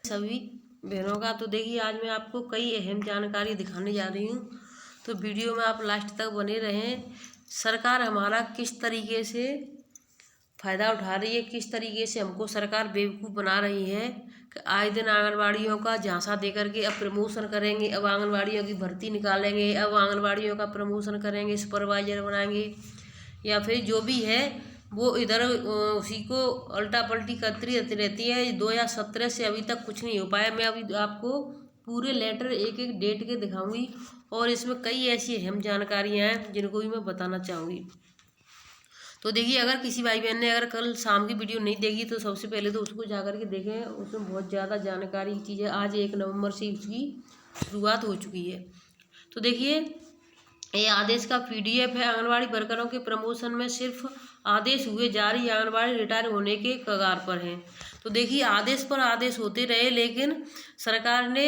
सभी बहनों का। तो देखिए आज मैं आपको कई अहम जानकारी दिखाने जा रही हूँ, तो वीडियो में आप लास्ट तक बने रहें। सरकार हमारा किस तरीके से फ़ायदा उठा रही है, किस तरीके से हमको सरकार बेवकूफ़ बना रही है कि आए दिन आंगनबाड़ियों का झांसा दे करके अब प्रमोशन करेंगे, अब आंगनबाड़ियों की भर्ती निकालेंगे, अब आंगनबाड़ियों का प्रमोशन करेंगे, सुपरवाइजर बनाएंगे, या फिर जो भी है वो इधर उसी को उल्टा पलटी करती रहती है। 2017 से अभी तक कुछ नहीं हो पाया। मैं अभी आपको पूरे लेटर एक एक डेट के दिखाऊंगी और इसमें कई ऐसी अहम जानकारियां हैं जिनको भी मैं बताना चाहूँगी। तो देखिए, अगर किसी भाई बहन ने अगर कल शाम की वीडियो नहीं देखी तो सबसे पहले तो उसको जा कर के देखें, उसमें बहुत ज़्यादा जानकारी की चीज़ है। आज 1 नवंबर से उसकी शुरुआत हो चुकी है। तो देखिए, ये आदेश का PDF है। आंगनबाड़ी वर्करों के प्रमोशन में सिर्फ आदेश हुए जारी, आंगनबाड़ी रिटायर होने के कगार पर हैं। तो देखिए, आदेश पर आदेश होते रहे, लेकिन सरकार ने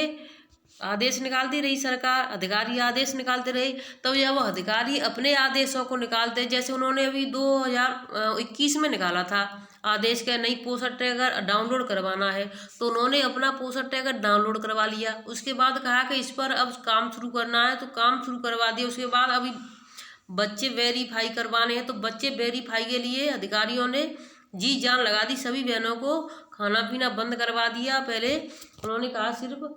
आदेश निकालती रही, सरकार अधिकारी आदेश निकालते रहे। तब जब अधिकारी अपने आदेशों को निकालते, जैसे उन्होंने अभी 2021 में निकाला था आदेश का, नई पोस्टर ट्रैकर डाउनलोड करवाना है, तो उन्होंने अपना पोस्टर ट्रैकर डाउनलोड करवा लिया। उसके बाद कहा कि इस पर अब काम शुरू करना है, तो काम शुरू करवा दिया। उसके बाद अभी बच्चे वेरीफाई करवाने हैं, तो बच्चे वेरीफाई के लिए अधिकारियों ने जी जान लगा दी। सभी बहनों को खाना पीना बंद करवा दिया। पहले उन्होंने कहा सिर्फ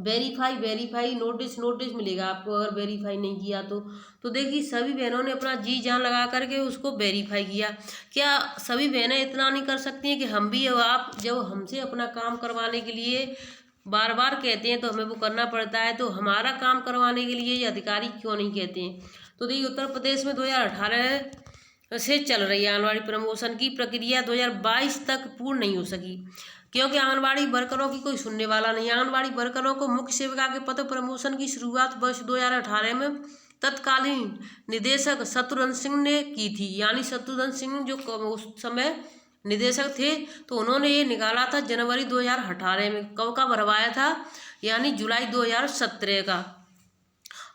वेरीफाई नोटिस मिलेगा आपको अगर वेरीफाई नहीं किया तो देखिए, सभी बहनों ने अपना जी जान लगा करके उसको वेरीफाई किया। क्या सभी बहनें इतना नहीं कर सकती हैं कि हम भी और आप जब हमसे अपना काम करवाने के लिए बार बार कहते हैं तो हमें वो करना पड़ता है, तो हमारा काम करवाने के लिए ये अधिकारी क्यों नहीं कहते हैं? तो देखिए, उत्तर प्रदेश में 2018 से चल रही है आंगनबाड़ी प्रमोशन की प्रक्रिया, 2022 तक पूर्ण नहीं हो सकी क्योंकि आंगनबाड़ी वर्करों की कोई सुनने वाला नहीं। आंगनबाड़ी वर्करों को मुख्य सेविका के पद प्रमोशन की शुरुआत वर्ष 2018 में तत्कालीन निदेशक शत्रुघ्न सिंह ने की थी। यानी शत्रुघ्न सिंह जो उस समय निदेशक थे, तो उन्होंने ये निकाला था जनवरी 2018 में। कब का भरवाया था? यानी जुलाई 2017 का।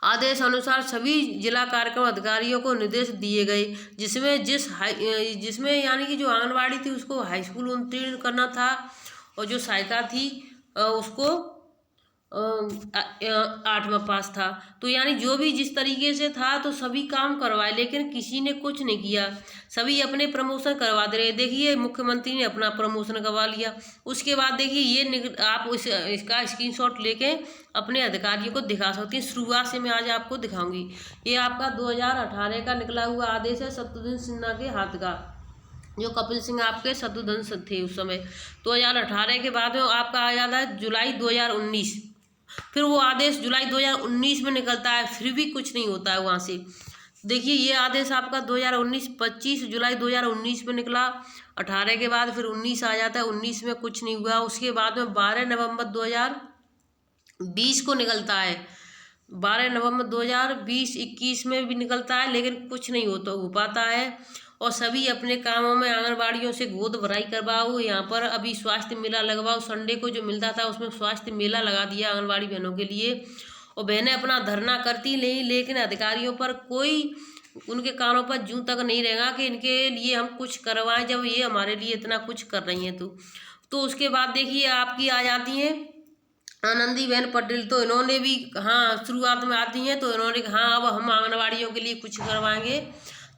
आदेश अनुसार सभी जिला कार्यक्रम अधिकारियों को निर्देश दिए गए, जिसमें यानी कि जो आंगनबाड़ी थी उसको हाई स्कूल उत्तीर्ण करना था, और जो सहायिका थी उसको 8वां पास था। तो यानी जो भी जिस तरीके से था तो सभी काम करवाए, लेकिन किसी ने कुछ नहीं किया। सभी अपने प्रमोशन करवा दे रहे। देखिए, मुख्यमंत्री ने अपना प्रमोशन करवा लिया। उसके बाद देखिए, ये आप इसका स्क्रीनशॉट लेके अपने अधिकारियों को दिखा सकती हैं। शुरुआत से मैं आज आपको दिखाऊंगी। ये आपका 2018 का निकला हुआ आदेश है शत्रुघ्न सिन्हा के हाथ का, जो कपिल सिंह आपके शत्रुघ्न थे उस समय। 2018 के बाद में आपका आ जाता है जुलाई 2019। फिर वो आदेश जुलाई 2019 में निकलता है, फिर भी कुछ नहीं होता है वहाँ से। देखिए, ये आदेश आपका 2019 25 जुलाई 2019 में निकला। 18 के बाद फिर 19 आ जाता है, 19 में कुछ नहीं हुआ। उसके बाद में 12 नवंबर 2020 को निकलता है। 12 नवंबर 2020 21 में भी निकलता है, लेकिन कुछ नहीं हो पाता है। और सभी अपने कामों में आंगनबाड़ियों से गोद भराई करवाओ, यहाँ पर अभी स्वास्थ्य मेला लगवाओ। संडे को जो मिलता था उसमें स्वास्थ्य मेला लगा दिया आंगनबाड़ी बहनों के लिए, और बहनें अपना धरना करती नहीं, लेकिन अधिकारियों पर कोई उनके कानों पर जूं तक नहीं रहेगा कि इनके लिए हम कुछ करवाएं, जब ये हमारे लिए इतना कुछ कर रही हैं। तो उसके बाद देखिए, आपकी आ जाती हैं आनंदीबेन पटेल। तो इन्होंने भी हाँ शुरुआत में आती हैं, तो इन्होंने हाँ अब हम आंगनबाड़ियों के लिए कुछ करवाएंगे।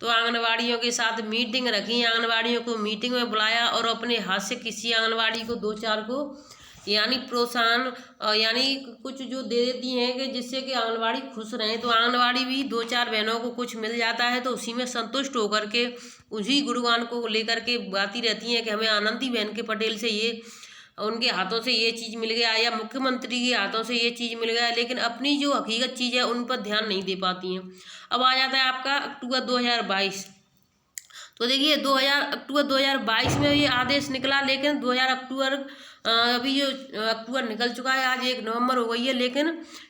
तो आंगनबाड़ियों के साथ मीटिंग रखी, आंगनबाड़ियों को मीटिंग में बुलाया, और अपने हाथ से किसी आंगनबाड़ी को 2-4 को यानी प्रोत्साहन यानी कुछ जो दे देती हैं कि जिससे कि आंगनबाड़ी खुश रहें। तो आंगनबाड़ी भी 2-4 बहनों को कुछ मिल जाता है, तो उसी में संतुष्ट होकर के उसी गुणगान को लेकर के गाती रहती हैं कि हमें आनंदीबेन के पटेल से ये, उनके हाथों से ये चीज़ मिल गया, या मुख्यमंत्री के हाथों से ये चीज़ मिल गया, लेकिन अपनी जो हकीकत चीज़ है उन पर ध्यान नहीं दे पाती हैं। अब आ जाता है आपका अक्टूबर 2022। तो देखिए, अक्टूबर 2022 में ये आदेश निकला, लेकिन 2000 अक्टूबर अभी जो अक्टूबर निकल चुका है, आज 1 नवंबर हो गई है, लेकिन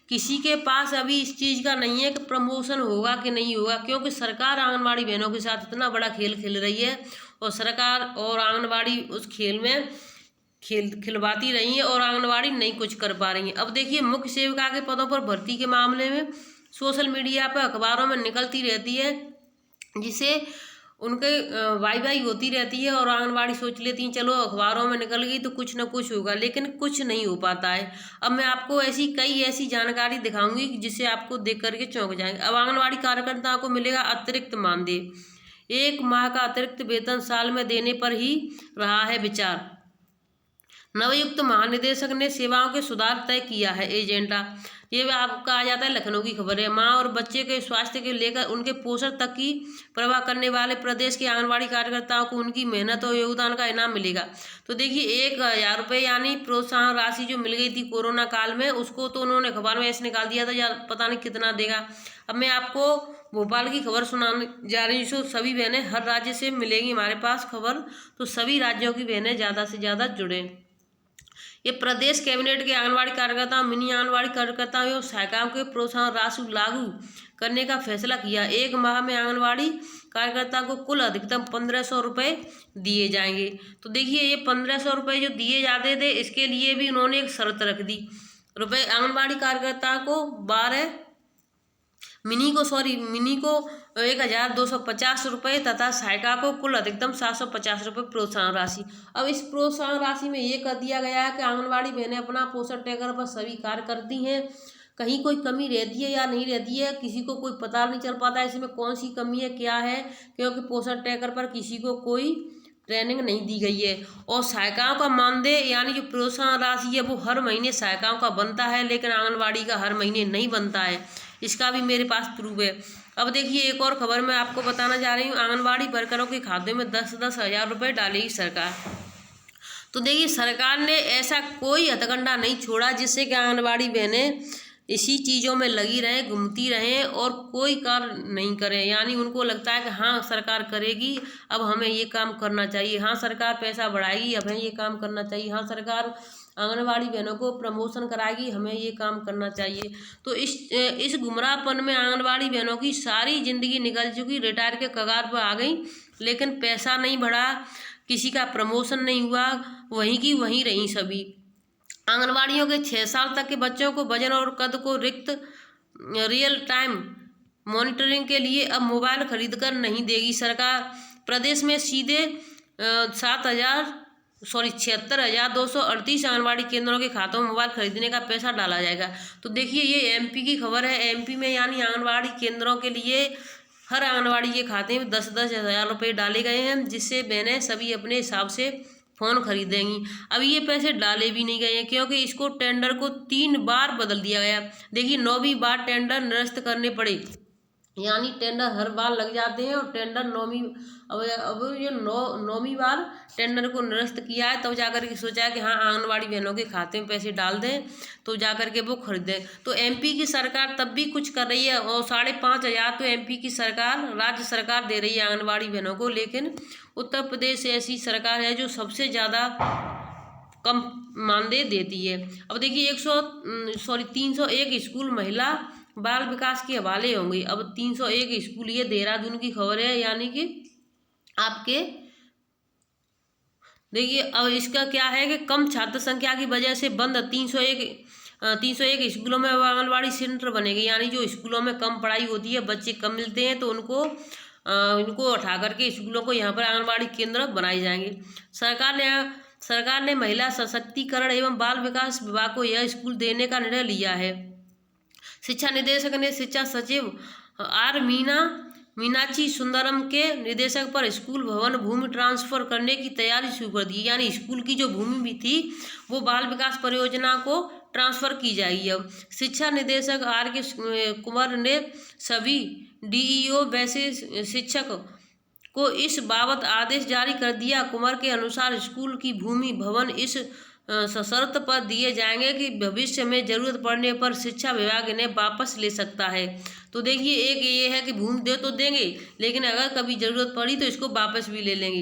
किसी के पास अभी इस चीज़ का नहीं है कि प्रमोशन होगा कि नहीं होगा, क्योंकि सरकार आंगनबाड़ी बहनों के साथ इतना बड़ा खेल खेल रही है, और सरकार और आंगनबाड़ी उस खेल में खिलवाती रही है, और आंगनबाड़ी नहीं कुछ कर पा रही है। अब देखिए, मुख्य सेविका के पदों पर भर्ती के मामले में सोशल मीडिया पर अखबारों में निकलती रहती है, जिसे उनके वाई वाई होती रहती है और आंगनबाड़ी सोच लेती हैं चलो अखबारों में निकल गई तो कुछ ना कुछ होगा, लेकिन कुछ नहीं हो पाता है। अब मैं आपको कई ऐसी जानकारी दिखाऊंगी जिससे आपको देख करके चौंक जाएंगे। अब आंगनबाड़ी कार्यकर्ताओं को मिलेगा अतिरिक्त मानदेय, 1 माह का अतिरिक्त वेतन साल में देने पर ही रहा है विचार। नवयुक्त महानिदेशक ने सेवाओं के सुधार तय किया है एजेंडा। ये आपका आ जाता है लखनऊ की खबर है। माँ और बच्चे के स्वास्थ्य के लेकर उनके पोषण तक की परवाह करने वाले प्रदेश के आंगनबाड़ी कार्यकर्ताओं को उनकी मेहनत और योगदान का इनाम मिलेगा। तो देखिए 1,000 रुपये यानी प्रोत्साहन राशि जो मिल गई थी कोरोना काल में, उसको तो उन्होंने अखबार में ऐसे निकाल दिया था यार पता नहीं कितना देगा। अब मैं आपको भोपाल की खबर सुनाने जा रही हूँ। सभी बहनें हर राज्य से मिलेंगी हमारे पास खबर, तो सभी राज्यों की बहनें ज़्यादा से ज़्यादा जुड़ें। ये प्रदेश कैबिनेट के आंगनबाड़ी कार्यकर्ताओं, मिनी आंगनबाड़ी कार्यकर्ताओं एवं सहायिकाओं के प्रोत्साहन राशि लागू करने का फैसला किया। 1 माह में आंगनबाड़ी कार्यकर्ताओं को कुल अधिकतम 1,500 रुपये दिए जाएंगे। तो देखिए ये 1,500 रुपये जो दिए जाते थे, इसके लिए भी उन्होंने एक शर्त रख दी। आंगनबाड़ी कार्यकर्ताओं को मिनी को 1,250 रुपये तथा सहायिका को कुल अधिकतम 750 रुपये प्रोत्साहन राशि। अब इस प्रोत्साहन राशि में ये कर दिया गया है कि आंगनबाड़ी बहनें अपना पोषण टैकर पर सभी कार्य करती हैं। कहीं कोई कमी रहती है या नहीं रहती है किसी को कोई पता नहीं चल पाता है इसमें कौन सी कमी है क्या है, क्योंकि पोषण टैकर पर किसी को कोई ट्रेनिंग नहीं दी गई है। और सहायिकाओं का मानदेय यानी जो प्रोत्साहन राशि है वो हर महीने सहायिकाओं का बनता है, लेकिन आंगनबाड़ी का हर महीने नहीं बनता है। इसका भी मेरे पास प्रूफ है। अब देखिए एक और खबर मैं आपको बताना जा रही हूँ। आंगनबाड़ी वर्करों के खाते में 10-10 हज़ार रुपये डालेगी सरकार। तो देखिए सरकार ने ऐसा कोई हथकंडा नहीं छोड़ा जिससे कि आंगनबाड़ी बहनें इसी चीज़ों में लगी रहें, घूमती रहें और कोई कार्य नहीं करें। यानी उनको लगता है कि हाँ सरकार करेगी, अब हमें ये काम करना चाहिए, हाँ सरकार पैसा बढ़ाएगी, अब हमें ये काम करना चाहिए, हाँ सरकार आंगनबाड़ी बहनों को प्रमोशन कराएगी, हमें ये काम करना चाहिए। तो इस गुमराहपन में आंगनबाड़ी बहनों की सारी ज़िंदगी निकल चुकी, रिटायर के कगार पर आ गई, लेकिन पैसा नहीं बढ़ा, किसी का प्रमोशन नहीं हुआ, वहीं की वहीं रहीं सभी। आंगनबाड़ियों के 6 साल तक के बच्चों को वजन और कद को रियल टाइम मॉनिटरिंग के लिए अब मोबाइल खरीद कर नहीं देगी सरकार। प्रदेश में सीधे 76,238 आंगनबाड़ी केंद्रों के खातों में मोबाइल खरीदने का पैसा डाला जाएगा। तो देखिए ये एमपी की खबर है। एमपी में यानी आंगनबाड़ी केंद्रों के लिए हर आंगनबाड़ी के खाते में 10-10 हज़ार रुपये डाले गए हैं, जिससे बहनें सभी अपने हिसाब से फ़ोन खरीदेंगी। अब ये पैसे डाले भी नहीं गए हैं क्योंकि इसको टेंडर को 3 बार बदल दिया गया। देखिए 9वीं बार टेंडर निरस्त करने पड़े, यानी टेंडर हर बार लग जाते हैं और टेंडर 9वीं अब ये 9वीं बार टेंडर को निरस्त किया है, तब जाकर के सोचा है कि हाँ आंगनबाड़ी बहनों के खाते में पैसे डाल दें तो जाकर के वो खरीदें। तो एमपी की सरकार तब भी कुछ कर रही है और 5,500 तो एमपी की सरकार राज्य सरकार दे रही है आंगनबाड़ी बहनों को, लेकिन उत्तर प्रदेश ऐसी सरकार है जो सबसे ज़्यादा कम मानदेय देती है। अब देखिए 301 स्कूल महिला बाल विकास के हवाले होंगे। अब 301 स्कूल, ये देहरादून की खबर है, यानी कि आपके देखिए अब इसका क्या है कि कम छात्र संख्या की वजह से बंद 301 स्कूलों में आंगनबाड़ी सेंटर बनेगी। यानी जो स्कूलों में कम पढ़ाई होती है, बच्चे कम मिलते हैं, तो इनको उठा करके स्कूलों को यहाँ पर आंगनबाड़ी केंद्र बनाए जाएंगे। सरकार ने महिला सशक्तिकरण एवं बाल विकास विभाग को यह स्कूल देने का निर्णय लिया है। शिक्षा निदेशक ने शिक्षा सचिव आर मीनाक्षी सुंदरम के निर्देशक पर स्कूल भवन भूमि ट्रांसफर करने की तैयारी शुरू कर दी। यानी स्कूल की जो भूमि भी थी वो बाल विकास परियोजना को ट्रांसफ़र की जाएगी। अब शिक्षा निदेशक आर के कुमार ने सभी डीईओ वैसे शिक्षक को इस बाबत आदेश जारी कर दिया। कुमार के अनुसार स्कूल की भूमि भवन इस शर्त पर दिए जाएंगे कि भविष्य में ज़रूरत पड़ने पर शिक्षा विभाग इन्हें वापस ले सकता है। तो देखिए एक ये है कि भूमि दे तो देंगे, लेकिन अगर कभी ज़रूरत पड़ी तो इसको वापस भी ले लेंगे।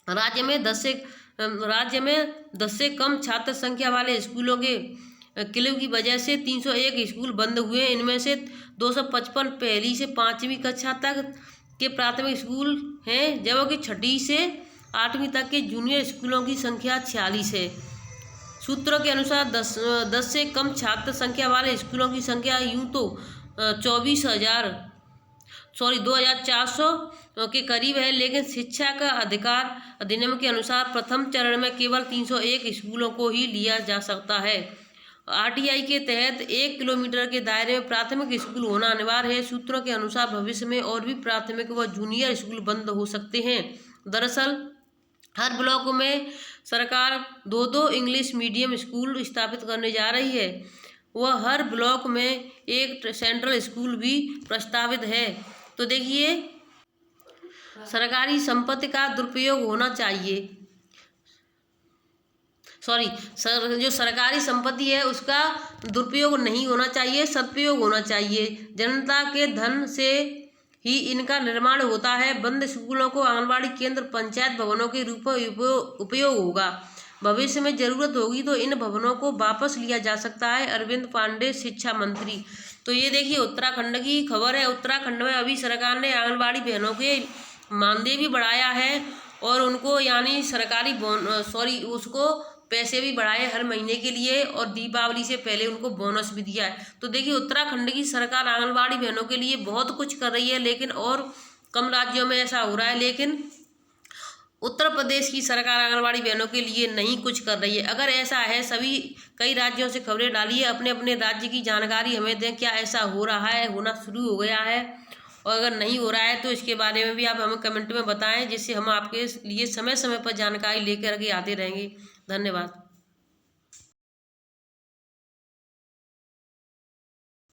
राज्य में 10 से कम छात्र संख्या वाले स्कूलों के क्लिव की वजह से 301 स्कूल बंद हुए। इनमें से 255 पहली से 5वीं कक्षा तक के प्राथमिक स्कूल हैं, जबकि 6ठी से 8वीं तक के जूनियर स्कूलों की संख्या 46 है। सूत्रों के अनुसार 10 से कम छात्र संख्या वाले स्कूलों की संख्या यूँ तो 2400 के करीब है। लेकिन शिक्षा का अधिकार अधिनियम के अनुसार प्रथम चरण में केवल 301 स्कूलों को ही लिया जा सकता है। आरटीआई के तहत 1 किलोमीटर के दायरे में प्राथमिक स्कूल होना अनिवार्य है। सूत्रों के अनुसार भविष्य में और भी प्राथमिक व जूनियर स्कूल बंद हो सकते हैं। दरअसल हर ब्लॉक में सरकार 2-2 इंग्लिश मीडियम स्कूल स्थापित करने जा रही है। वह हर ब्लॉक में एक सेंट्रल स्कूल भी प्रस्तावित है। तो देखिए, सरकारी संपत्ति का दुरुपयोग होना चाहिए, जो सरकारी संपत्ति है उसका दुरुपयोग नहीं होना चाहिए, सदुपयोग होना चाहिए। जनता के धन से ही इनका निर्माण होता है। बंद स्कूलों को आंगनबाड़ी केंद्र, पंचायत भवनों के रूप में उपयोग होगा। भविष्य में जरूरत होगी तो इन भवनों को वापस लिया जा सकता है। अरविंद पांडे, शिक्षा मंत्री। तो ये देखिए उत्तराखंड की खबर है। उत्तराखंड में अभी सरकार ने आंगनबाड़ी बहनों के मानदेय भी बढ़ाया है और उनको यानी सरकारी उसको पैसे भी बढ़ाए हर महीने के लिए, और दीपावली से पहले उनको बोनस भी दिया है। तो देखिए उत्तराखंड की सरकार आंगनबाड़ी बहनों के लिए बहुत कुछ कर रही है, लेकिन और कम राज्यों में ऐसा हो रहा है। लेकिन उत्तर प्रदेश की सरकार आंगनबाड़ी बहनों के लिए नहीं कुछ कर रही है। अगर ऐसा है, सभी कई राज्यों से खबरें डालिए, अपने अपने राज्य की जानकारी हमें दें, क्या ऐसा हो रहा है, होना शुरू हो गया है, और अगर नहीं हो रहा है तो इसके बारे में भी आप हमें कमेंट में बताएं, जिससे हम आपके लिए समय समय पर जानकारी लेकर के आते रहेंगे। धन्यवाद।